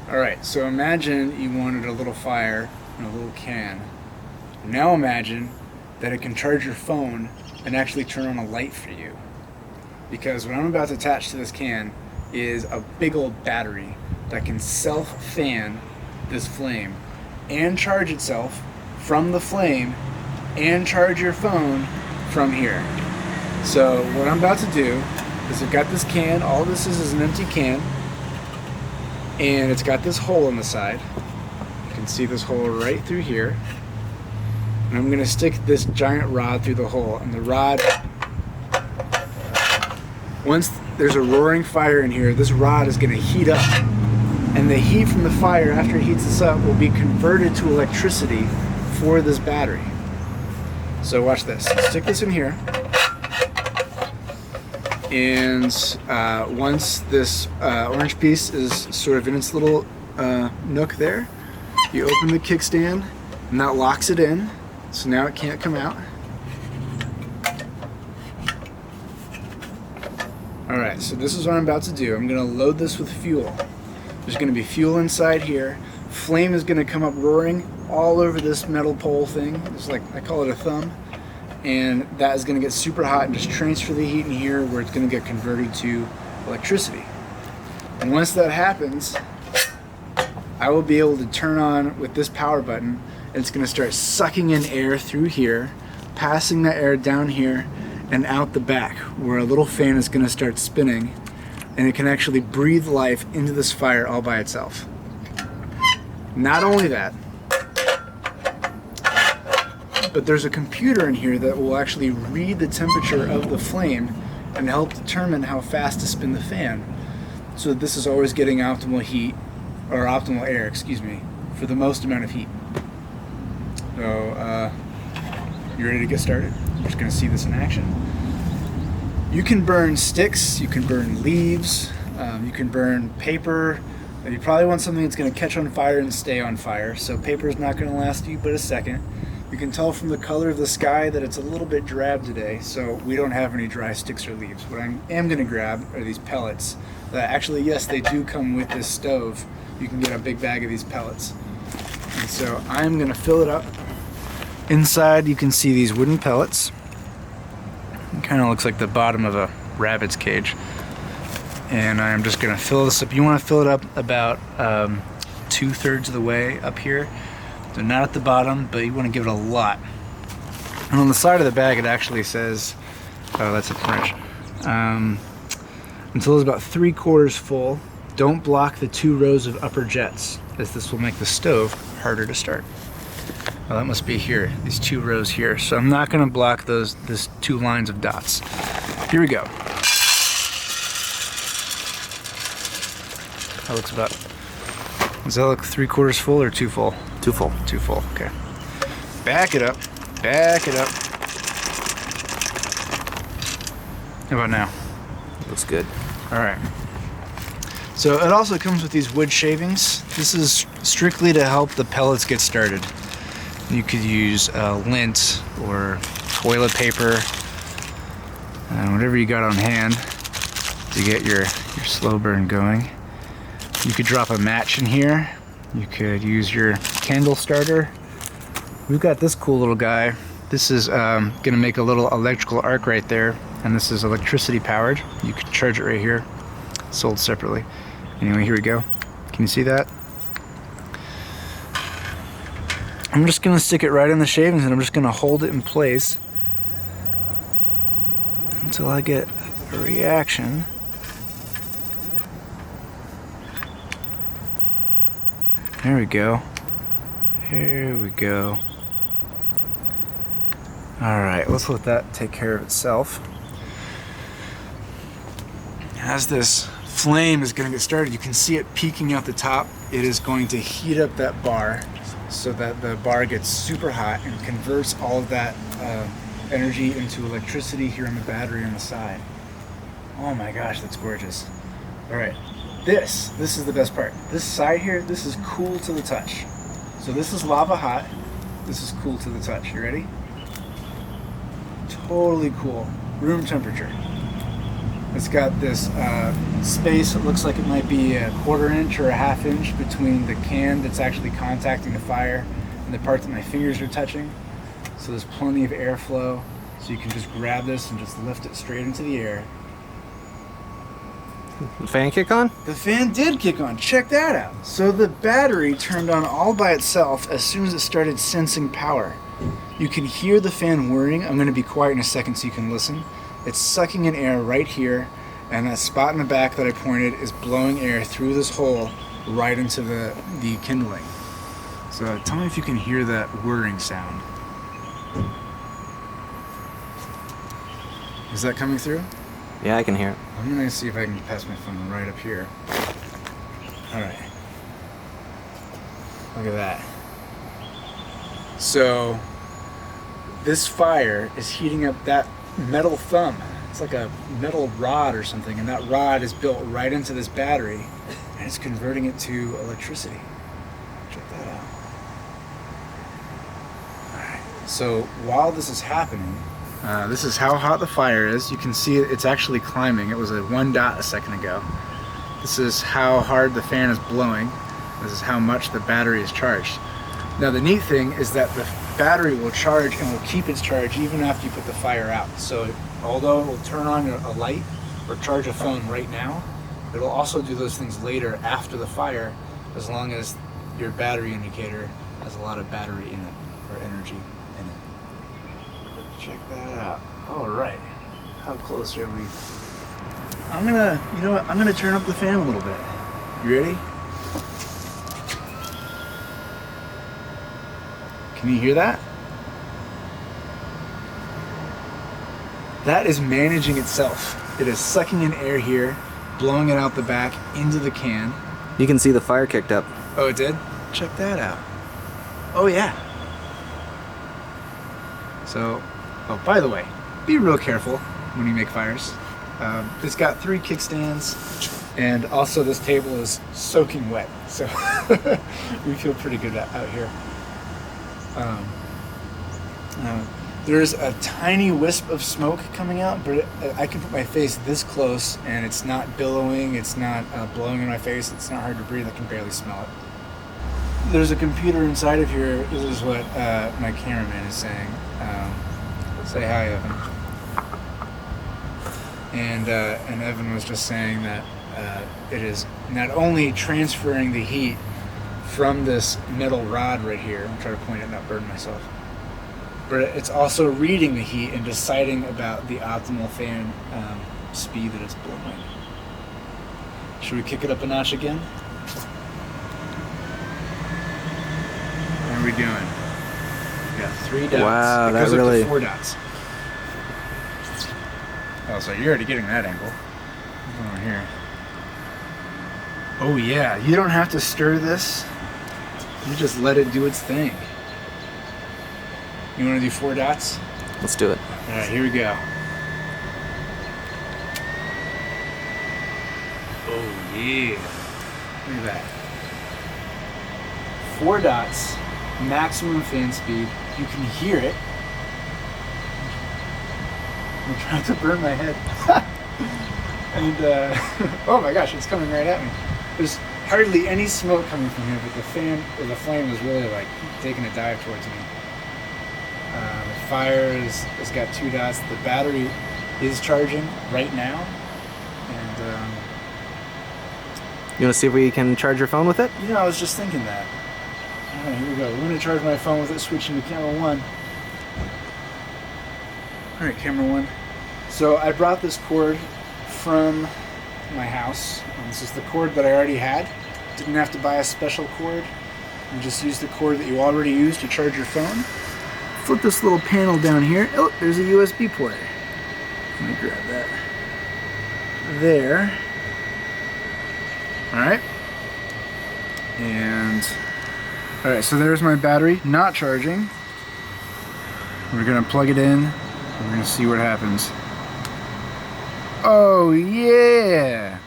Alright, so imagine you wanted a little fire in a little can. Now imagine that it can charge your phone and actually turn on a light for you. Because what I'm about to attach to this can is a big old battery that can self-fan this flame and charge itself from the flame and charge your phone from here. So what I'm about to do is I've got this can, all this is an empty can, and it's got this hole in the side. You can see this hole right through here. And I'm gonna stick this giant rod through the hole, and the rod, once there's a roaring fire in here, this rod is gonna heat up. And the heat from the fire, after it heats this up, will be converted to electricity for this battery. So watch this. Stick this in here. And once this orange piece is sort of in its little nook there, you open the kickstand and that locks it in, so now it can't come out. Alright, so this is what I'm about to do. I'm going to load this with fuel. There's going to be fuel inside here. Flame is going to come up roaring all over this metal pole thing. It's like, I call it a thumb. And that is going to get super hot and just transfer the heat in here where it's going to get converted to electricity. And once that happens, I will be able to turn on with this power button, and it's going to start sucking in air through here, passing that air down here and out the back, where a little fan is going to start spinning, and it can actually breathe life into this fire all by itself. Not only that, but there's a computer in here that will actually read the temperature of the flame and help determine how fast to spin the fan. So this is always getting optimal heat, or optimal air, excuse me, for the most amount of heat. So, you ready to get started? You're just gonna see this in action. You can burn sticks, you can burn leaves, you can burn paper. You probably want something that's gonna catch on fire and stay on fire. So paper is not gonna last you but a second. You can tell from the color of the sky that it's a little bit drab today, so we don't have any dry sticks or leaves. What I am going to grab are these pellets. Actually, yes, they do come with this stove. You can get a big bag of these pellets. And so I'm going to fill it up. Inside you can see these wooden pellets. It kind of looks like the bottom of a rabbit's cage. And I'm just going to fill this up. You want to fill it up about 2/3 of the way up here. So not at the bottom, but you want to give it a lot. And on the side of the bag it actually says, oh, that's a French, until it's about 3/4 full, don't block the 2 rows of upper jets, as this will make the stove harder to start. Well, that must be here, these 2 rows here. So I'm not going to block this 2 lines of dots. Here we go. That looks about, does that look 3/4 full or 2 full? 2 full. 2 full, okay. Back it up, back it up. How about now? Looks good. All right. So it also comes with these wood shavings. This is strictly to help the pellets get started. You could use lint or toilet paper, whatever you got on hand to get your slow burn going. You could drop a match in here. You could use your candle starter. We've got this cool little guy. This is gonna make a little electrical arc right there, and this is electricity powered. You can charge it right here, sold separately. Anyway, here we go. Can you see that? I'm just gonna stick it right in the shavings, and I'm just gonna hold it in place until I get a reaction. There we go. Here we go. Alright, let's let that take care of itself. As this flame is going to get started, you can see it peeking out the top. It is going to heat up that bar so that the bar gets super hot and converts all of that energy into electricity here on the battery on the side. Oh my gosh, that's gorgeous. Alright. This is the best part. This side here, this is cool to the touch. So this is lava hot. This is cool to the touch. You ready? Totally cool. Room temperature. It's got this space that looks like it might be a 1/4 inch or a 1/2 inch between the can that's actually contacting the fire and the part that my fingers are touching. So there's plenty of airflow. So you can just grab this and just lift it straight into the air. The fan kick on? The fan did kick on. Check that out. So the battery turned on all by itself as soon as it started sensing power. You can hear the fan whirring. I'm going to be quiet in a second so you can listen. It's sucking in air right here, and that spot in the back that I pointed is blowing air through this hole right into the kindling. So tell me if you can hear that whirring sound. Is that coming through? Yeah, I can hear it. I'm gonna see if I can pass my phone right up here. All right. Look at that. So this fire is heating up that metal thumb. It's like a metal rod or something, and that rod is built right into this battery, and it's converting it to electricity. Check that out. All right. So while this is happening, this is how hot the fire is. You can see it's actually climbing. It was a 1 dot a second ago. This is how hard the fan is blowing. This is how much the battery is charged. Now the neat thing is that the battery will charge and will keep its charge even after you put the fire out. So although it will turn on a light or charge a phone right now, it'll also do those things later after the fire, as long as your battery indicator has a lot of battery in it, or energy in it. Check that out. All right. How close are we? I'm gonna turn up the fan a little bit. You ready? Can you hear that? That is managing itself. It is sucking in air here, blowing it out the back into the can. You can see the fire kicked up. Oh, it did? Check that out. Oh, yeah. So, oh, by the way, be real careful when you make fires. It's got 3 kickstands, and also this table is soaking wet, so we feel pretty good out here. There's a tiny wisp of smoke coming out, but I can put my face this close and it's not billowing, it's not blowing in my face, it's not hard to breathe, I can barely smell it. There's a computer inside of here. This is what my cameraman is saying. Say hi, Evan. And Evan was just saying that it is not only transferring the heat from this metal rod right here, I'm trying to point it and not burn myself, but it's also reading the heat and deciding about the optimal fan speed that it's blowing. Should we kick it up a notch again? What are we doing? We got 3 dots. Wow, that that really... 4 dots. Oh, so you're already getting that angle. What's over here? Oh yeah, you don't have to stir this. You just let it do its thing. You want to do 4 dots? Let's do it. All right, here we go. Oh yeah. Look at that. 4 dots, maximum fan speed. You can hear it. I'm trying to burn my head. And oh my gosh, it's coming right at me. There's hardly any smoke coming from here, but the fan or the flame is really like taking a dive towards me. The fire has got 2 dots. The battery is charging right now, and you want to see if we can charge your phone with it? I was just thinking that. All right, here we go. We're going to charge my phone with it, switching to camera 1. All right, camera 1. So I brought this cord from my house. This is the cord that I already had. Didn't have to buy a special cord. You just use the cord that you already used to charge your phone. Flip this little panel down here. Oh, there's a USB port. Let me grab that. There. All right. And, all right, so there's my battery, not charging. We're gonna plug it in. We're gonna see what happens. Oh yeah!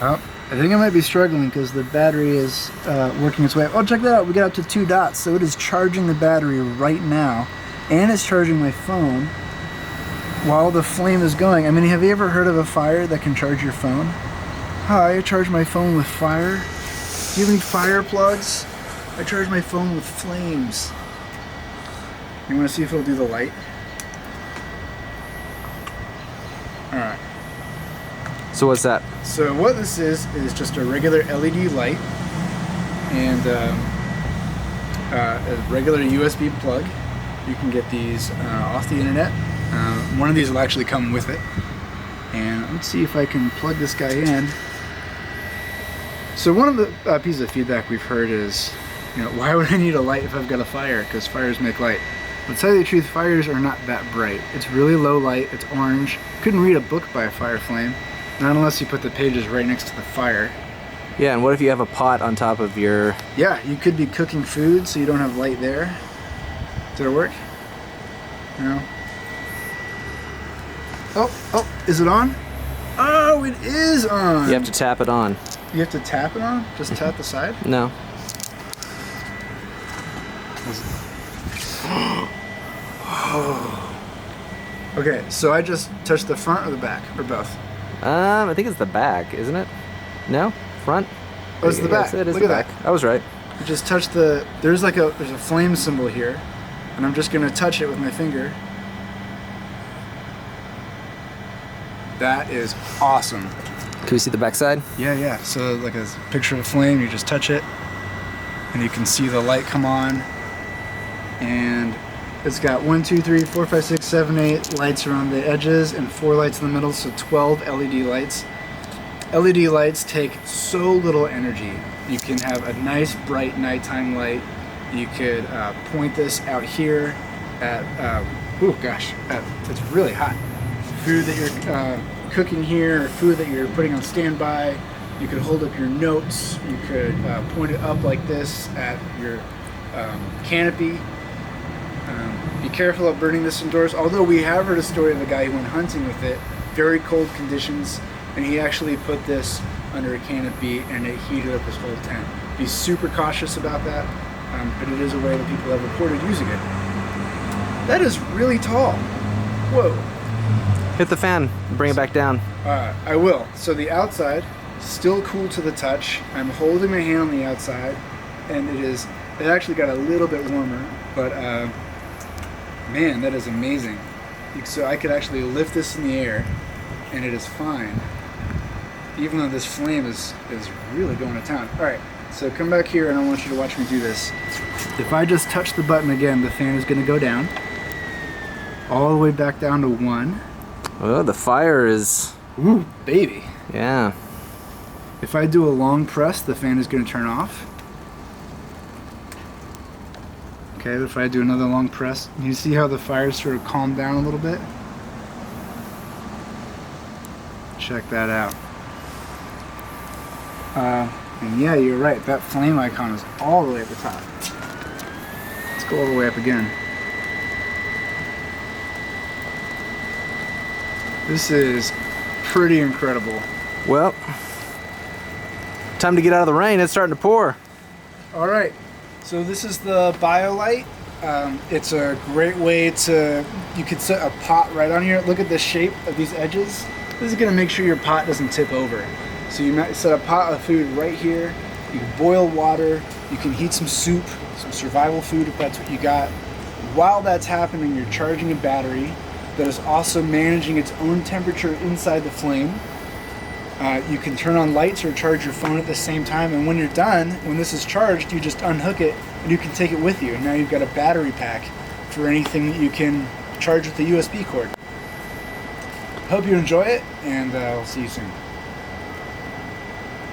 Oh, I think I might be struggling because the battery is working its way up. Oh, check that out. We got up to 2 dots. So it is charging the battery right now, and it's charging my phone. while the flame is going. I mean, have you ever heard of a fire that can charge your phone? Hi, I charge my phone with fire. Do you have any fire plugs? I charge my phone with flames. You want to see if it'll do the light? Alright. So what's that? So what this is just a regular LED light and a regular USB plug. You can get these off the internet. One of these will actually come with it. And let's see if I can plug this guy in. So one of the pieces of feedback we've heard is, why would I need a light if I've got a fire? Because fires make light. But to tell you the truth, fires are not that bright. It's really low light, it's orange. Couldn't read a book by a fire flame, not unless you put the pages right next to the fire. Yeah, and what if you have a pot on top of your... Yeah, you could be cooking food so you don't have light there. Does it work? No? Oh, is it on? Oh, it is on! You have to tap it on. You have to tap it on? Just tap the side? No. Okay, so I just touched the front or the back, or both? I think it's the back, isn't it? No? Front? Oh, it's the back. It is Look the at back. I was right. You just touch the, there's a flame symbol here, and I'm just gonna touch it with my finger. That is awesome. Can we see the back side? Yeah. So like a picture of a flame, you just touch it, and you can see the light come on. And it's got 1, 2, 3, 4, 5, 6, 7, 8 lights around the edges and 4 lights in the middle, so 12 LED lights. LED lights take so little energy. You can have a nice bright nighttime light. You could point this out here at, it's really hot. Food that you're cooking here, or food that you're putting on standby. You could hold up your notes. You could point it up like this at your canopy. Be careful of burning this indoors. Although we have heard a story of a guy who went hunting with it, very cold conditions, and he actually put this under a canopy and it heated up his whole tent. Be super cautious about that, but it is a way that people have reported using it. That is really tall. Whoa. Hit the fan. Bring it back down. I will. So the outside, still cool to the touch. I'm holding my hand on the outside, and it actually got a little bit warmer, but man, that is amazing. So I could actually lift this in the air, and it is fine, even though this flame is really going to town. All right, so come back here, and I want you to watch me do this. If I just touch the button again, the fan is going to go down, all the way back down to 1. Oh, the fire is... Ooh, baby. Yeah. If I do a long press, the fan is going to turn off. Okay, if I do another long press, you see how the fire sort of calmed down a little bit? Check that out. And yeah, you're right, that flame icon is all the way at the top. Let's go all the way up again. This is pretty incredible. Well, time to get out of the rain. It's starting to pour. All right, so this is the BioLite. It's a great way to, you could set a pot right on here. Look at the shape of these edges. This is gonna make sure your pot doesn't tip over. So you might set a pot of food right here. You can boil water. You can heat some soup, some survival food if that's what you got. While that's happening, you're charging a battery that is also managing its own temperature inside the flame. You can turn on lights or charge your phone at the same time, and when you're done, when this is charged, you just unhook it and you can take it with you. And now you've got a battery pack for anything that you can charge with the USB cord. Hope you enjoy it, and I'll see you soon.